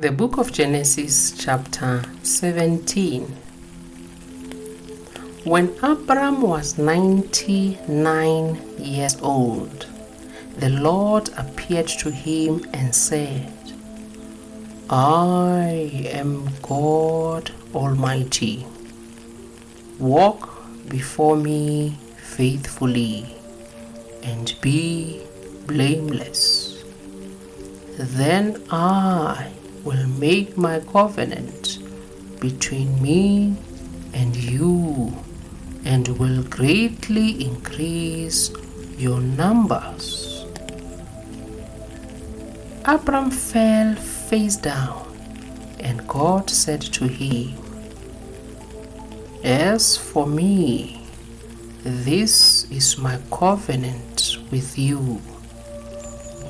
The book of Genesis chapter 17. When Abram was 99 years old, the Lord appeared to him and said, I am God Almighty. Walk before me faithfully and be blameless. Then I will make my covenant between me and you and will greatly increase your numbers. Abram fell face down, and God said to him, As for me, this is my covenant with you.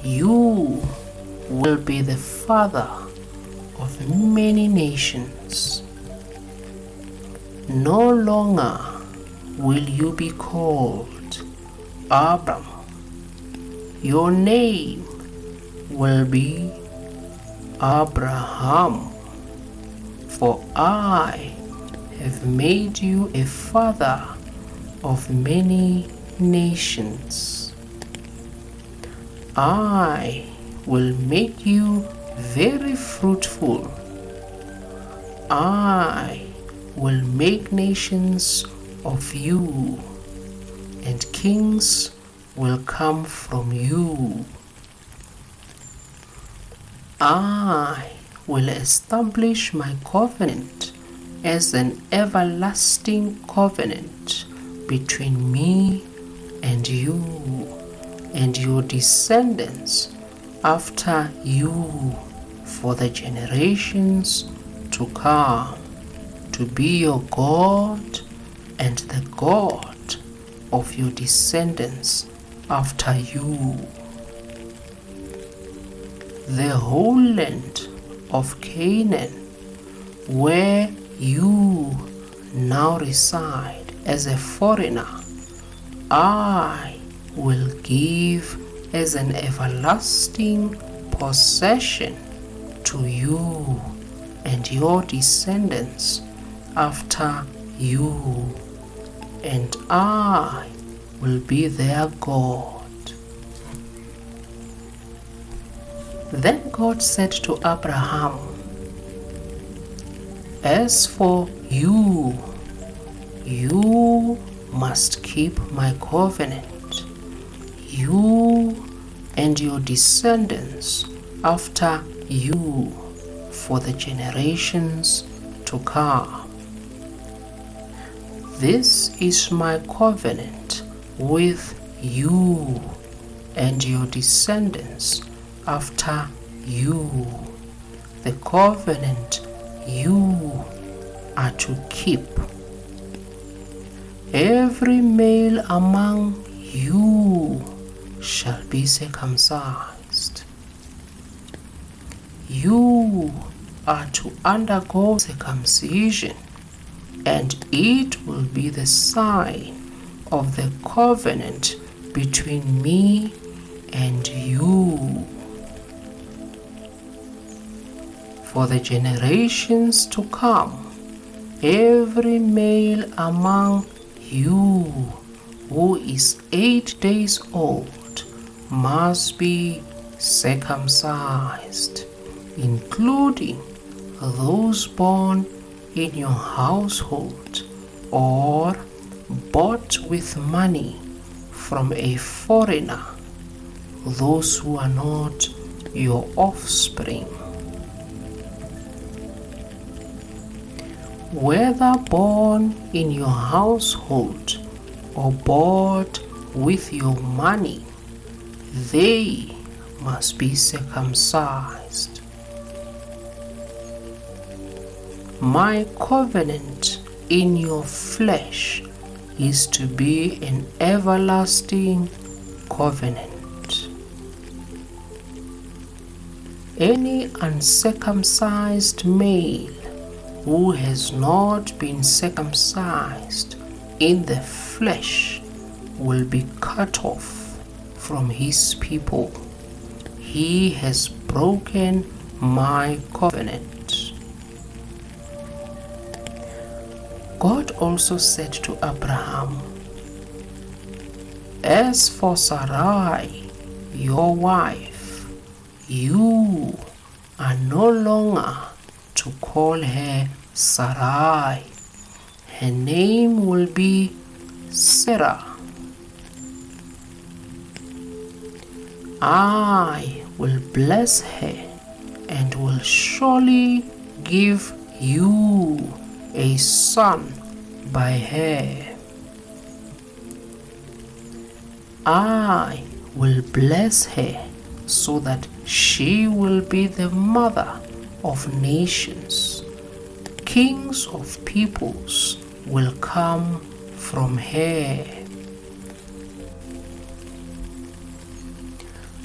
You will be the father of many nations. No longer will you be called Abram. Your name will be Abraham, for I have made you a father of many nations. I will make you very fruitful. I will make nations of you, and kings will come from you. I will establish my covenant as an everlasting covenant between me and you and your descendants after you for the generations to come, to be your God and the God of your descendants after you. The whole land of Canaan, where you now reside as a foreigner, I will give as an everlasting possession to you and your descendants after you, and I will be their God. Then God said to Abraham, As for you, you must keep my covenant, you and your descendants after you for the generations to come. This is my covenant with you and your descendants after you, the covenant you are to keep. Every male among you shall be circumcised. You are to undergo circumcision, and it will be the sign of the covenant between me and you. For the generations to come, every male among you who is 8 days old must be circumcised, including those born in your household or bought with money from a foreigner, those who are not your offspring. Whether born in your household or bought with your money, they must be circumcised. My covenant in your flesh is to be an everlasting covenant. Any uncircumcised male who has not been circumcised in the flesh will be cut off from his people. He has broken my covenant. God also said to Abraham, as for Sarai, your wife, you are no longer to call her Sarai. Her name will be Sarah. I will bless her and will surely give you a son by her. I will bless her so that she will be the mother of nations. Kings of peoples will come from her.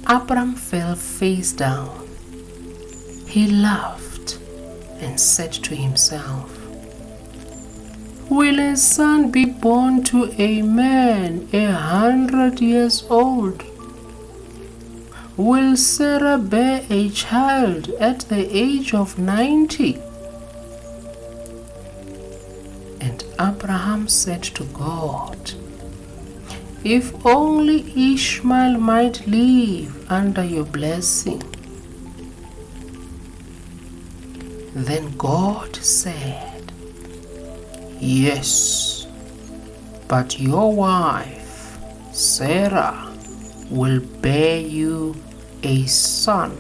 Abram fell face down. He laughed and said to himself, will a son be born to a man 100 years old? Will Sarah bear a child at the age of 90? And Abraham said to God, if only Ishmael might live under your blessing. Then God said, yes, but your wife, Sarah, will bear you a son,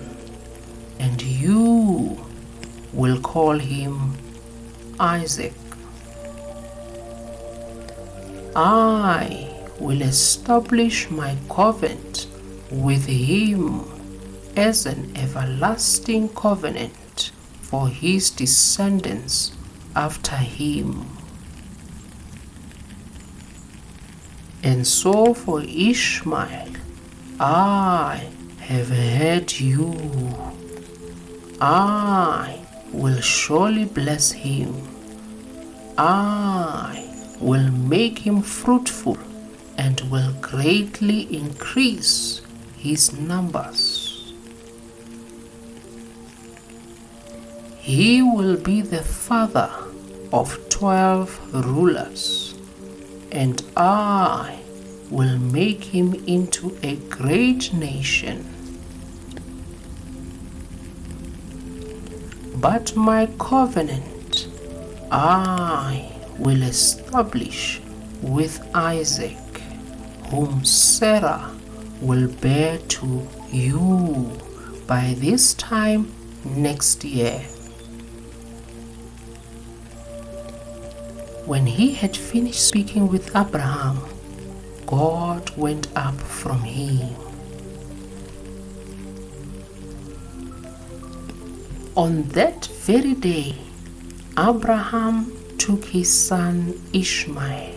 and you will call him Isaac. I will establish my covenant with him as an everlasting covenant for his descendants after him. And so for Ishmael, I have heard you. I will surely bless him. I will make him fruitful and will greatly increase his numbers. He will be the father of 12 rulers, and I will make him into a great nation. But my covenant I will establish with Isaac, whom Sarah will bear to you by this time next year. When he had finished speaking with Abraham, God went up from him. On that very day, Abraham took his son Ishmael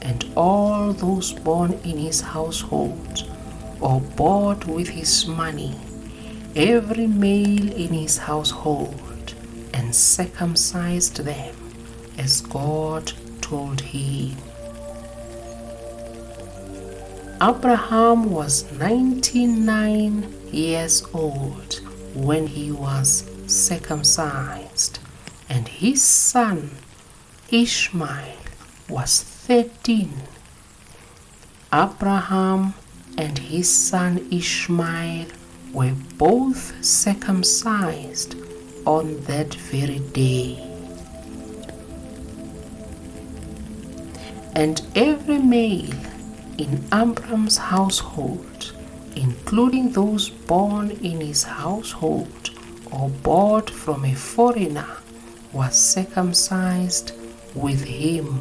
and all those born in his household or bought with his money, every male in his household, and circumcised them as God told him. Abraham was 99 years old when he was circumcised, and his son Ishmael was 13. Abraham and his son Ishmael were both circumcised on that very day. And every male in Abram's household, including those born in his household or bought from a foreigner, was circumcised with him.